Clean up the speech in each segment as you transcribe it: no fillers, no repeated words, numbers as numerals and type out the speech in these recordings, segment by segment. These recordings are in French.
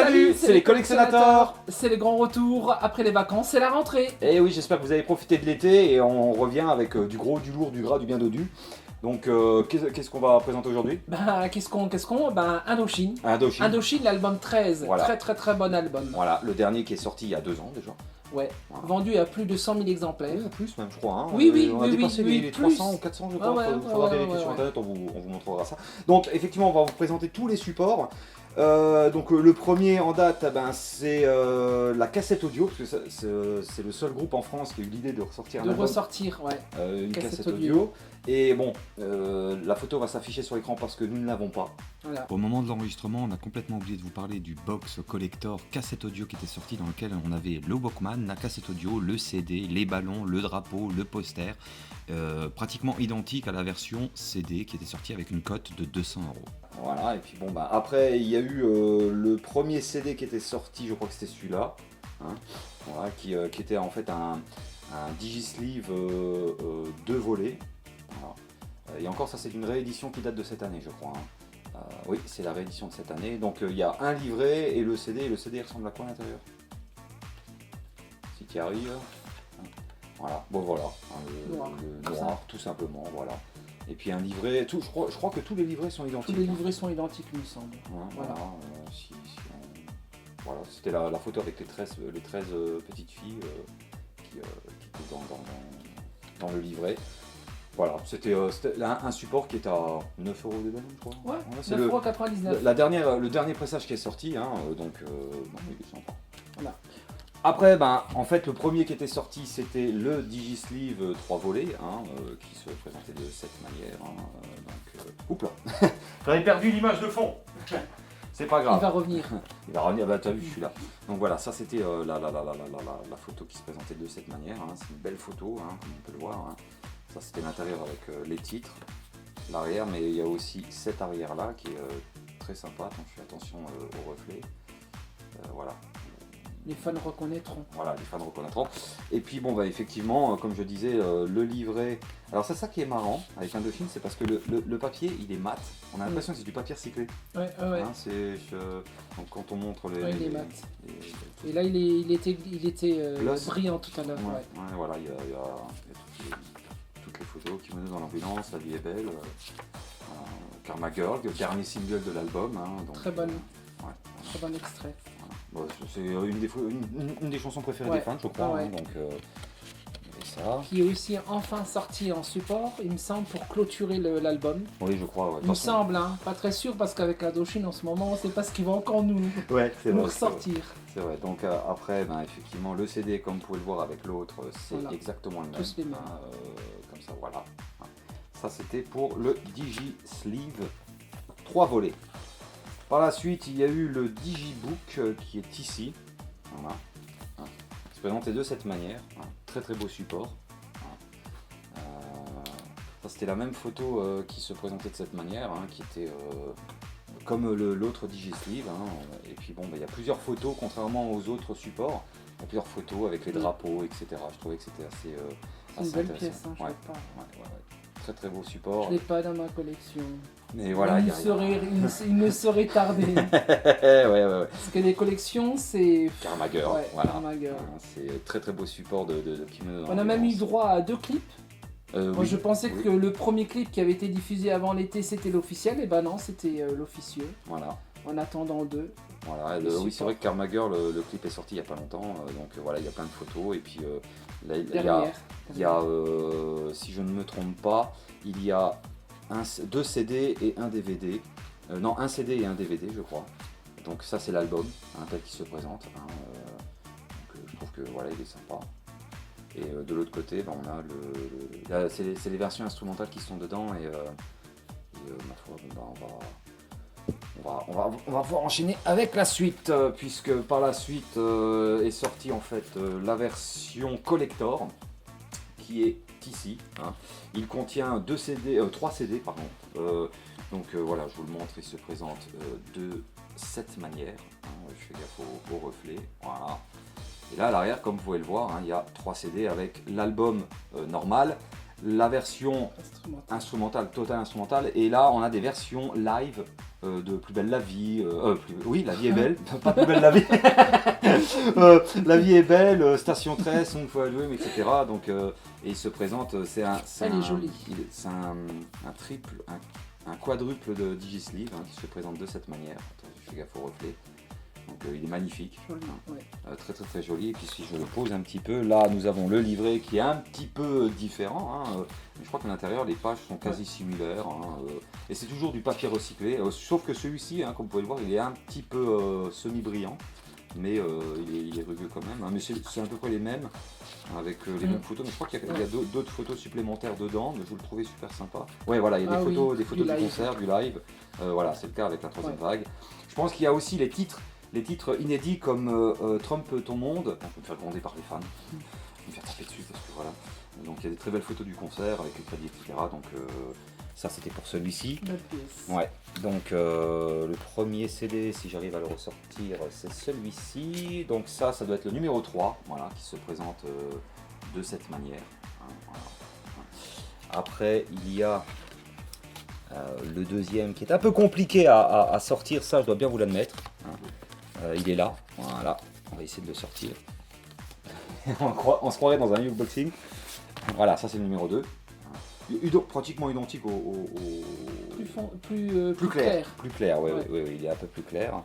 Salut, c'est les collectionnateurs. C'est le grand retour après les vacances, c'est la rentrée. Et oui, j'espère que vous avez profité de l'été et on revient avec du gros, du lourd, du gras, du bien dodu. Donc qu'est-ce qu'on va présenter aujourd'hui? Indochine. Indochine. Indochine, l'album 13. Voilà. Très bon album. Voilà, le dernier qui est sorti il y a 2 ans déjà. Ouais, Voilà. vendu à plus de 100 000 exemplaires. Oui, plus même je crois. Hein. Oui, on a dépassé les plus. 300 ou 400 je crois. Ah ouais, Il faudra vérifier sur internet, on vous montrera ça. Donc effectivement, on va vous présenter tous les supports. Le premier en date, c'est la cassette audio, parce que c'est le seul groupe en France qui a eu l'idée de ressortir un album, une cassette audio. Et bon, la photo va s'afficher sur l'écran parce que nous ne l'avons pas. Voilà. Au moment de l'enregistrement, on a complètement oublié de vous parler du box collector cassette audio qui était sorti, dans lequel on avait le Walkman, la cassette audio, le CD, les ballons, le drapeau, le poster, pratiquement identique à la version CD qui était sortie avec une cote de 200 €. Voilà, et puis bon, après il y a eu le premier CD qui était sorti, je crois que c'était celui-là, hein, voilà, qui était en fait un digisleeve 2 volets. Voilà. Et encore, ça c'est une réédition qui date de cette année, je crois. Hein. Oui, c'est la réédition de cette année. Donc il y a un livret et le CD il ressemble à quoi à l'intérieur? Si tu y arrives. Voilà, bon voilà, hein, le noir, tout simplement, voilà. Et puis un livret, je crois que tous les livrets sont identiques. Tous les livrets sont identiques, il me semble. Ouais, voilà, voilà, c'était la photo avec les 13 petites filles qui étaient dans le livret. Voilà, c'était un support qui est à 9 € de je crois. Ouais, c'est 9,99 €. Le dernier pressage qui est sorti, hein, donc il est sympa. Voilà. Après, en fait, le premier qui était sorti, c'était le Digisleeve 3 volets, hein, qui se présentait de cette manière. Hein, oups là, j'avais perdu l'image de fond. C'est pas grave. Il va revenir. Il va revenir, t'as vu, je suis là. Donc voilà, ça c'était la photo qui se présentait de cette manière. Hein. C'est une belle photo, hein, comme on peut le voir. Hein. Ça c'était l'intérieur avec les titres, l'arrière, mais il y a aussi cet arrière là qui est très sympa. Fais attention au reflet. Voilà. Les fans reconnaîtront. Voilà, les fans reconnaîtront. Et puis effectivement, comme je disais, le livret. Alors c'est ça qui est marrant avec Indochine, c'est parce que le papier il est mat. On a l'impression que c'est du papier recyclé. Ouais. Hein, donc quand on montre il est mat. Et là il était brillant tout à l'heure. Ouais, voilà, il y a toutes les photos qui menent dans l'ambulance, la vie est belle. Karma Girl, dernier single de l'album. Hein, très bon extrait. Bon, c'est une des chansons préférées des fans, je crois. Hein, donc, ça. Qui est aussi enfin sorti en support, il me semble, pour clôturer l'album. Oui, je crois. Ouais. Il me semble, hein, pas très sûr, parce qu'avec Indochine en ce moment, on ne sait pas ce qu'il va encore nous ressortir. C'est vrai. Donc après, effectivement, le CD, comme vous pouvez le voir avec l'autre, c'est exactement le même. Tous les mêmes. Comme ça, voilà. Ça, c'était pour le Digisleeve 3 volets. Par la suite, il y a eu le Digibook qui est ici. Voilà. Il se présentait de cette manière. Très beau support. Ça, c'était la même photo qui se présentait de cette manière, qui était comme l'autre Digisleeve. Et puis il y a plusieurs photos, contrairement aux autres supports. Il y a plusieurs photos avec les drapeaux, etc. Je trouvais que c'était assez une belle intéressant. pièce, hein, Très beau support. Je l'ai pas dans ma collection. Mais voilà, il ne saurait tarder. ouais. Parce que les collections, c'est Karma Girl. Voilà. Karma Girl. C'est très beau support qui me. On a même eu droit à 2 clips. Moi, je pensais que le premier clip qui avait été diffusé avant l'été, c'était l'officiel. Et non, c'était l'officieux. Voilà. En attendant 2. Voilà. Oui, c'est vrai que Karma Girl, le clip est sorti il n'y a pas longtemps. Donc voilà, il y a plein de photos. Et puis là, il y a si je ne me trompe pas, il y a 2 CD et un DVD. Non, un CD et un DVD, je crois. Donc ça, c'est l'album, tel qu'il se présente. Donc je trouve que voilà, il est sympa. Et de l'autre côté, on a c'est les versions instrumentales qui sont dedans. Et ma foi, on va pouvoir enchaîner avec la suite, puisque par la suite est sortie en fait la version collector, qui est ici. Il contient 3 CD, pardon. Donc voilà, je vous le montre, il se présente de cette manière. Je fais gaffe au reflet. Voilà. Et là à l'arrière, comme vous pouvez le voir, il y a 3 CD avec l'album normal, la version instrumentale, totale instrumentale, et là on a des versions live de Plus belle la vie, oui, La vie est belle, pas Plus belle la vie, La vie est belle, Station 13, On faut allouer, etc. Donc, et il se présente, c'est un triple, un quadruple de Digisleeve qui se présente de cette manière. Attends, je fais gaffe au reflet. Donc il est magnifique, joli, ouais. très très très joli. Et puis si je le pose un petit peu, là nous avons le livret qui est un petit peu différent. Mais je crois qu'à l'intérieur les pages sont quasi similaires. Et c'est toujours du papier recyclé, sauf que celui-ci, comme vous pouvez le voir, il est un petit peu semi-brillant. Mais il est rugueux quand même. Mais c'est à peu près les mêmes, avec les mêmes photos. Mais je crois qu'il y a d'autres photos supplémentaires dedans, mais je vous le trouvais super sympa. Ouais, voilà, il y a des photos du concert, du live. Voilà, c'est le cas avec la troisième vague. Je pense qu'il y a aussi les titres inédits comme Trump ton monde. On peut me faire gronder par les fans, on peut me faire taper dessus parce que voilà. Donc il y a des très belles photos du concert avec les crédits, etc. Donc ça c'était pour celui-ci. Ouais. Donc le premier CD, si j'arrive à le ressortir, c'est celui-ci. Donc ça doit être le numéro 3, voilà, qui se présente de cette manière. Voilà. Après il y a le deuxième qui est un peu compliqué à sortir, ça je dois bien vous l'admettre. Il est là, voilà, on va essayer de le sortir. On se croirait dans un unboxing. Voilà, ça c'est le numéro 2. Pratiquement identique au... Plus clair. Plus clair, oui, il est un peu plus clair.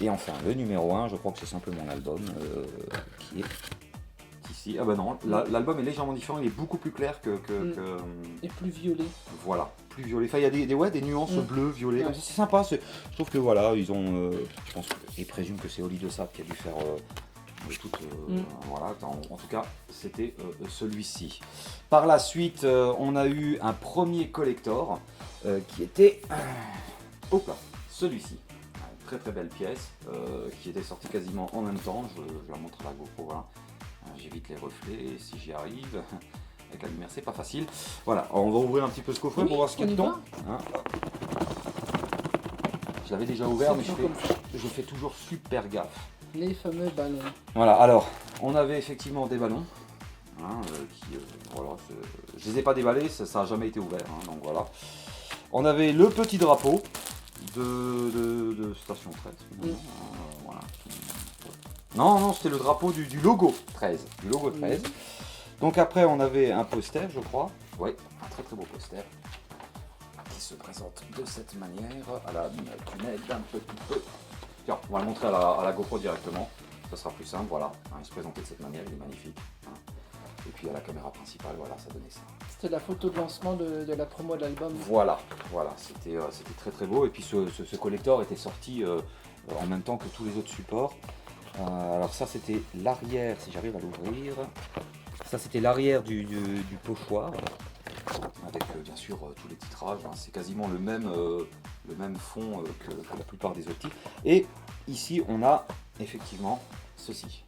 Et enfin, le numéro 1, je crois que c'est simplement l'album qui est ici. Ah bah non, l'album est légèrement différent, il est beaucoup plus clair que... Et plus violet. Voilà, plus violet. Enfin, il y a des nuances bleues, violet. Ouais. C'est sympa, je trouve que voilà, ils ont... je pense et présume que c'est Oli de Sade qui a dû faire... Voilà, en tout cas c'était celui-ci. Par la suite on a eu un premier collector qui était celui-ci. Très très belle pièce qui était sortie quasiment en même temps. Je la montre à la GoPro, voilà. J'évite les reflets si j'y arrive. Avec la lumière c'est pas facile. Voilà, on va ouvrir un petit peu ce coffret pour voir ce qu'il y a dedans. Je l'avais déjà ouvert mais je fais toujours super gaffe. Les fameux ballons. Voilà, alors, on avait effectivement des ballons. Voilà, je les ai pas déballés, ça n'a jamais été ouvert. Donc voilà. On avait le petit drapeau de Station 13. Voilà. Non, c'était le drapeau du logo 13. Du logo 13. Donc après, on avait un poster, je crois. Oui, un très très beau poster. Qui se présente de cette manière. À la lunette un petit peu. Tiens, on va le montrer à la GoPro directement, ça sera plus simple, voilà. Il se présentait de cette manière, il est magnifique. Et puis à la caméra principale, voilà, ça donnait ça. C'était la photo de lancement de la promo de l'album. Voilà, c'était très très beau. Et puis ce collector était sorti en même temps que tous les autres supports. Alors ça c'était l'arrière, si j'arrive à l'ouvrir. Ça c'était l'arrière du pochoir. Avec bien sûr tous les titrages, c'est quasiment le même fond que la plupart des autres titres. Et ici on a effectivement ceci.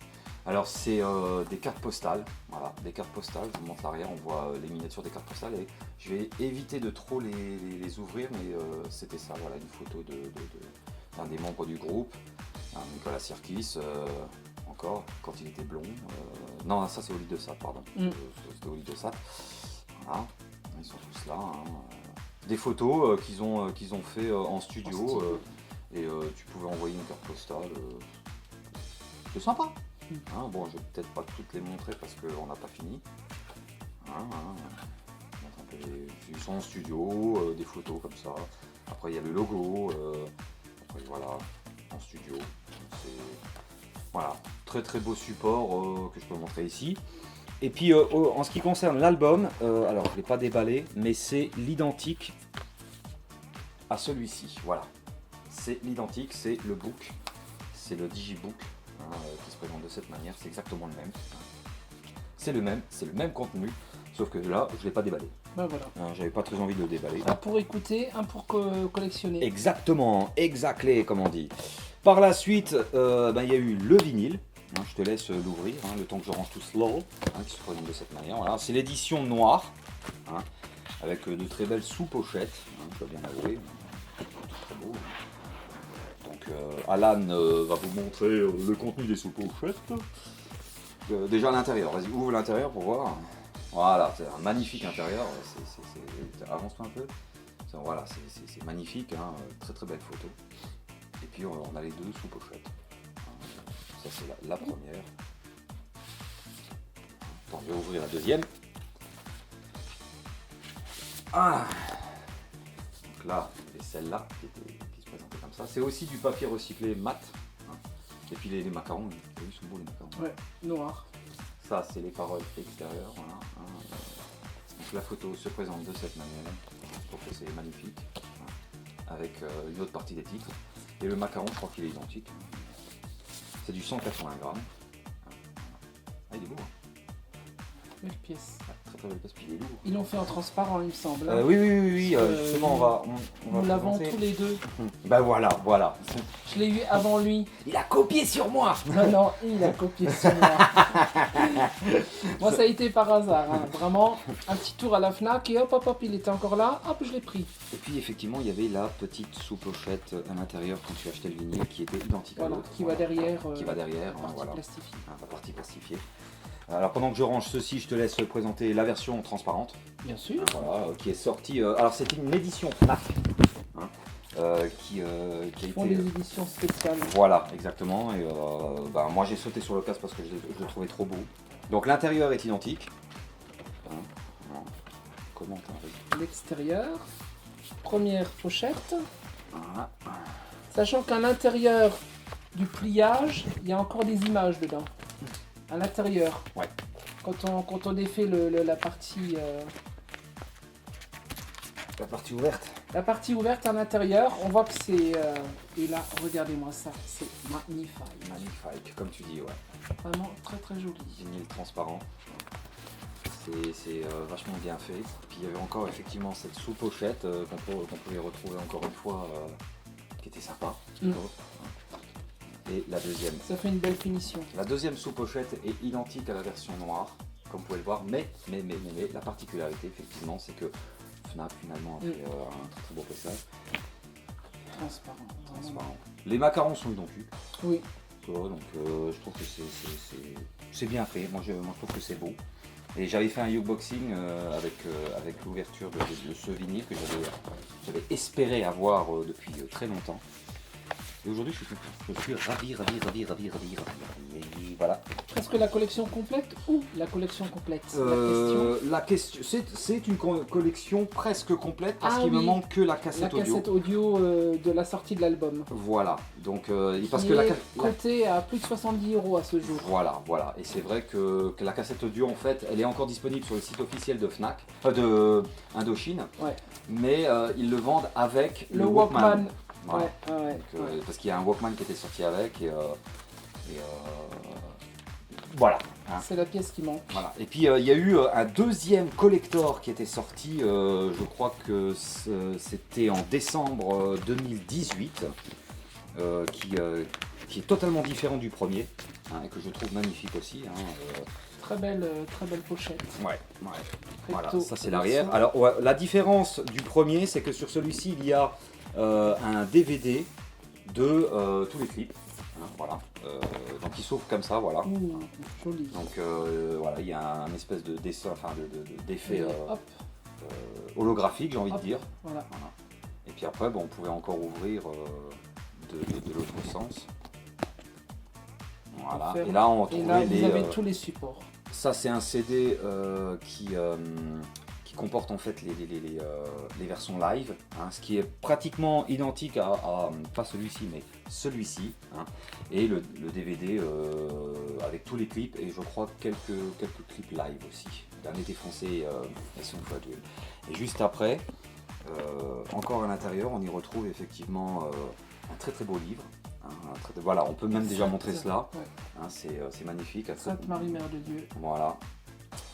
Alors c'est des cartes postales, voilà, des cartes postales, je vous montre l'arrière, on voit les miniatures des cartes postales et je vais éviter de trop les ouvrir, mais c'était ça, voilà, une photo d'un des membres du groupe, Nicolas Sirkis, encore, quand il était blond, non ça c'est Oli de Sade, pardon, c'était Oli de Sade, voilà. Ils sont tous là. Des photos qu'ils ont fait en studio. Et tu pouvais envoyer une carte postale. C'est sympa. Bon, je vais peut-être pas toutes les montrer parce qu'on n'a pas fini. Ils sont en studio, des photos comme ça. Après il y a le logo. Après voilà, en studio. Voilà, très très beau support que je peux montrer ici. Et puis en ce qui concerne l'album, alors je ne l'ai pas déballé, mais c'est l'identique à celui-ci. Voilà, c'est l'identique, c'est le book, c'est le digibook qui se présente de cette manière, c'est exactement le même. C'est le même contenu, sauf que là je ne l'ai pas déballé. Ben voilà. J'avais pas très envie de le déballer. Un pour écouter, un pour collectionner. Exactement, exactly comme on dit. Par la suite, il y a eu le vinyle. Je te laisse l'ouvrir, le temps que je range tout cela, qui se présente de cette manière. Voilà. C'est l'édition noire, avec de très belles sous-pochettes, je dois bien avouer. Très beau. Donc Alan va vous montrer le contenu des sous-pochettes. Déjà à l'intérieur, vas-y, ouvre l'intérieur pour voir. Voilà, c'est un magnifique intérieur. Avance-toi un peu. Voilà, c'est magnifique, hein, très très belle photo. Et puis on a les deux sous pochettes. Ça c'est la première. Attends, je vais ouvrir la deuxième. Ah, donc là, il y avait celle-là qui se présentait comme ça. C'est aussi du papier recyclé mat. Hein. Et puis les macarons, ils sont beaux les macarons. Ouais, noir. Ça, c'est les paroles extérieures. Voilà, hein. Donc la photo se présente de cette manière. Je trouve que c'est magnifique. Hein. Avec une autre partie des titres. Et le macaron, je crois qu'il est identique. C'est du 180 grammes. Ah, il est beau. Hein. Belle pièce. Très très belle pièce, puis il est lourd. Ils l'ont fait en transparent, il me semble. Oui. Justement, on va nous l'avons présenter. tous les deux. Ben voilà. Je l'ai eu avant lui. Il a copié sur moi. Non, il a copié sur moi. Moi, ça a été par hasard. Hein. Vraiment, un petit tour à la Fnac et hop, il était encore là. Hop, je l'ai pris. Et puis effectivement, il y avait la petite sous-pochette à l'intérieur quand tu achetais le vinyle qui était identique à l'autre. Qui va derrière. Qui va derrière, la partie voilà. plastifiée. La partie plastifiée. Alors pendant que je range ceci, je te laisse présenter la version transparente. Bien sûr. Voilà, qui est sortie. Alors c'est une édition FNAC. Hein, qui a Ils font été. des éditions spéciales. Voilà, exactement. Et moi j'ai sauté sur le casque parce que je le trouvais trop beau. Donc l'intérieur est identique. Hein, comment t'arrives ? L'extérieur. Première pochette. Voilà. Sachant qu'à l'intérieur du pliage, il y a encore des images dedans. À l'intérieur. Ouais. Quand on défait la partie. La partie ouverte. La partie ouverte à l'intérieur, on voit que c'est. Et là, regardez-moi ça, c'est magnifique. Magnifique, comme tu dis, ouais. Vraiment très très joli. Vinyle transparent. C'est vachement bien fait. Puis il y avait encore effectivement cette sous-pochette qu'on pouvait retrouver encore une fois, qui était sympa. Et la deuxième. Ça fait une belle finition. La deuxième sous-pochette est identique à la version noire, comme vous pouvez le voir, mais la particularité effectivement, c'est que FNAC finalement a fait un très très beau pressage. Transparent. Les macarons sont identiques. Oui. Donc je trouve que c'est bien fait. Moi je trouve que c'est beau. Et j'avais fait un unboxing avec l'ouverture de ce vinyle que j'avais espéré avoir depuis très longtemps. Et aujourd'hui, je suis ravi. Et voilà. Est-ce que la collection complète ou la collection complète La question, c'est une collection presque complète parce qu'il me manque que la cassette audio. La cassette audio de la sortie de l'album. Voilà. Donc, parce qui que est cotée à plus de 70 € à ce jour. Voilà. Et c'est vrai que la cassette audio, en fait, elle est encore disponible sur le site officiel de FNAC, de Indochine. Ouais. Mais ils le vendent avec le Walkman. Voilà. Ouais. Donc, parce qu'il y a un Walkman qui était sorti avec et voilà. Hein. C'est la pièce qui manque. Voilà. Et puis il y a eu un deuxième collector qui était sorti, je crois que c'était en décembre 2018, qui est totalement différent du premier, hein, et que je trouve magnifique aussi. Hein, très belle pochette. Ouais. Voilà, Recto, ça c'est l'arrière. Alors la différence du premier, c'est que sur celui-ci, il y a un DVD de tous les clips. Hein, voilà. Donc il s'ouvre comme ça, voilà. Ouh, joli. Donc voilà, il y a un espèce de dessin, enfin d'effet holographique, j'ai envie de dire. Voilà. Et puis après, on pouvait encore ouvrir de l'autre sens. Voilà. Et là, on retrouvait vous avez tous les supports. Ça, c'est un CD qui comporte en fait les versions live, hein, ce qui est pratiquement identique à pas celui-ci, mais celui-ci, hein, et le DVD avec tous les clips et je crois quelques clips live aussi, d'un été français et son fois duel. Et juste après, encore à l'intérieur, on y retrouve effectivement un très très beau livre. Hein, voilà, on peut même déjà montrer cela. Ouais. Hein, c'est magnifique. Sainte Marie Mère de Dieu. Voilà.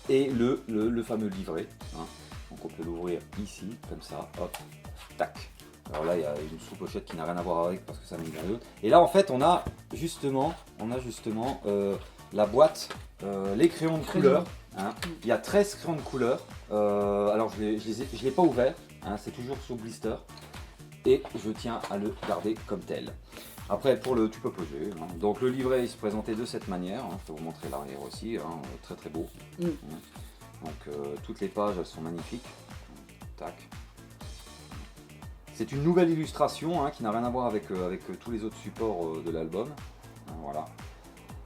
Et le fameux livret. Hein. Donc on peut l'ouvrir ici, comme ça, hop, tac. Alors là il y a une sous-pochette qui n'a rien à voir avec parce que ça met dans l'autre. Et là en fait on a justement la boîte, les crayons de couleur. Hein. Il y a 13 crayons de couleur. Alors je ne l'ai pas ouvert, hein, c'est toujours sous blister. Et je tiens à le garder comme tel. Après, tu peux poser. Hein. Donc le livret, il se présentait de cette manière. Hein. Je peux vous montrer l'arrière aussi. Hein. Très très beau. Donc toutes les pages, elles sont magnifiques. Tac. C'est une nouvelle illustration qui n'a rien à voir avec tous les autres supports de l'album. Voilà.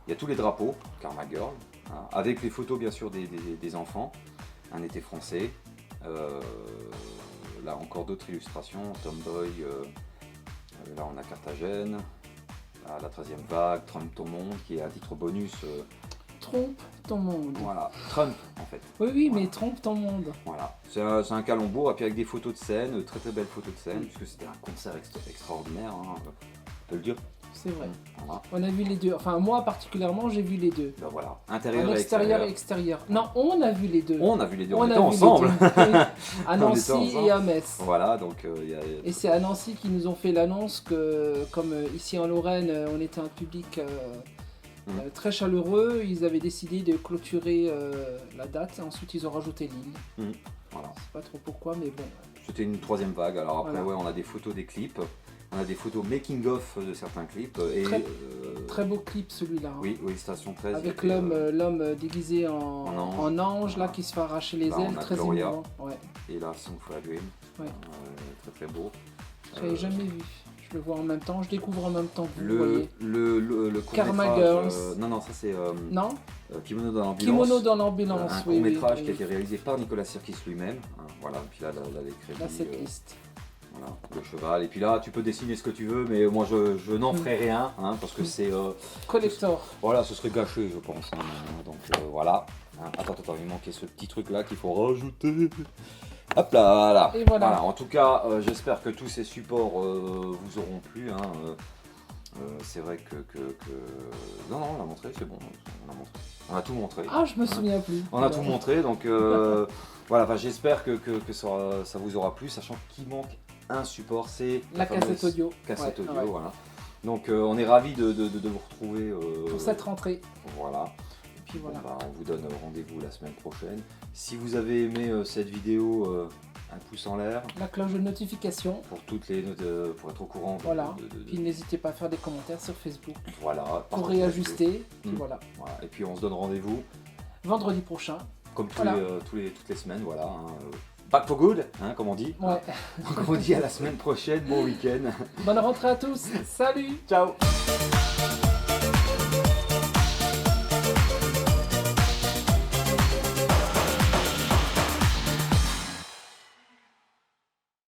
Il y a tous les drapeaux, Karma Girl, avec les photos bien sûr des enfants. Un été français. Là encore d'autres illustrations, Tomboy, là on a Carthagène, là, la 13e vague, Trump ton monde, qui est à titre bonus. Trompe ton monde. Voilà, Trump en fait. Oui, Voilà. mais trompe ton monde. Voilà, c'est un calembour, et puis avec des photos de scène, très très belles photos de scène, puisque c'était un concert extraordinaire, on peut le dire. C'est vrai. Voilà. On a vu les deux. Enfin, moi particulièrement, j'ai vu les deux. Ben voilà, intérieur En et extérieur extérieur. et extérieur. Non, on a vu les deux. On a vu les deux, On on a était vu les ensemble. deux. Oui. À On Nancy était ensemble. et à Metz. Voilà, donc il y a... Et c'est à Nancy qu'ils nous ont fait l'annonce que, comme ici en Lorraine, on était un public très chaleureux, ils avaient décidé de clôturer la date et ensuite ils ont rajouté Lille. Voilà. Je sais pas trop pourquoi, mais bon. C'était une 3e vague, alors après Voilà. on a des photos des clips, on a des photos making-of de certains clips. Et, Très beau clip celui-là. hein. Oui, Station 13. Avec et puis, l'homme déguisé en ange là Voilà. qui se fait arracher les Là, on ailes, a très Gloria. émouvant. Ouais. Et là, Song for a Dream, Ouais. très très beau. Je l'avais jamais vu. Je le vois en même temps, je découvre en même temps que vous Le voyez. Karma court-métrage, Girls. non, ça c'est Non Kimono dans l'ambulance. Kimono dans l'ambulance, Un oui. court-métrage oui, qui a été réalisé par Nicolas Sirkis lui-même. Voilà, puis là les crédits. Là, cette liste. Voilà, le cheval. Et puis là, tu peux dessiner ce que tu veux, mais moi je n'en ferai rien, parce que c'est... Collector. Voilà, ce serait gâché, je pense. Donc voilà. Attends, il manquait ce petit truc là qu'il faut rajouter. Hop là, voilà. Et voilà. En tout cas, j'espère que tous ces supports vous auront plu. C'est vrai que... Non, on l'a montré, c'est bon. On a tout montré. Ah, je me souviens plus. On a tout montré, donc voilà. J'espère que ça vous aura plu, sachant qu'il manque un support, c'est La cassette audio. Cassette Ouais, audio, ouais. voilà. Donc on est ravis de vous retrouver. Pour cette rentrée. Voilà. Et puis Voilà. on vous donne rendez-vous la semaine prochaine. Si vous avez aimé cette vidéo, un pouce en l'air La cloche de notification. pour pour être au courant. Voilà. Puis n'hésitez pas à faire des commentaires sur Facebook Voilà. pour partagez la vidéo. réajuster. Puis voilà. Voilà. Et puis on se donne rendez-vous Vendredi prochain. comme Voilà. toutes les semaines. Voilà. Back for good, comme on dit. Ouais. Donc on dit à la semaine prochaine, bon week-end. Bonne rentrée à tous. Salut. Ciao.